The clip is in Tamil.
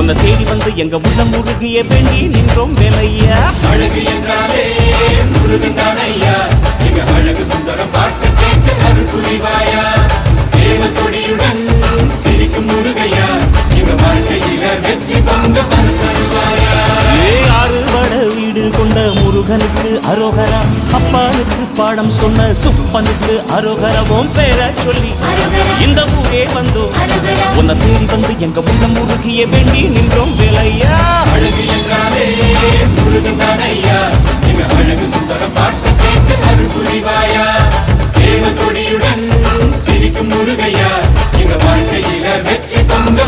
உன்னை தேடி வந்து எங்க உள்ள முருகிய வேண்டி நின்றோம் வேலையா. அழகு என்றாலே முருகன் தானையா, எங்க அழகு சுந்தரம் பார்த்து கேட்டு அருள் புரிவாயா. சேவல் கொடியுடன் சிரிக்கும் முருகையா, எங்க வாழ்க்கையில வெற்றி பொங்க தருவாயா. ஆறுபட வீடு கொண்ட முருகனுக்கு அரோகரா, அப்பானுக்கு பாடம் சொன்ன சுப்பனுக்கு அரோகரவும் பேர சொல்லி இந்த ஊரே வந்தோம். உன்னை தேடி வந்து எங்க உள்ள முருகிய வேண்டி நின்றோம் வேலையா. அழகு என்றாலே முருகன் தானையா, எங்க அழகு சுந்தரம் பார்த்து கேட்டு அருள் புரிவாயா. சேவல் கொடியுடன் சிரிக்கும் முருகையா, எங்க வாழ்க்கையில வெற்றி பொங்க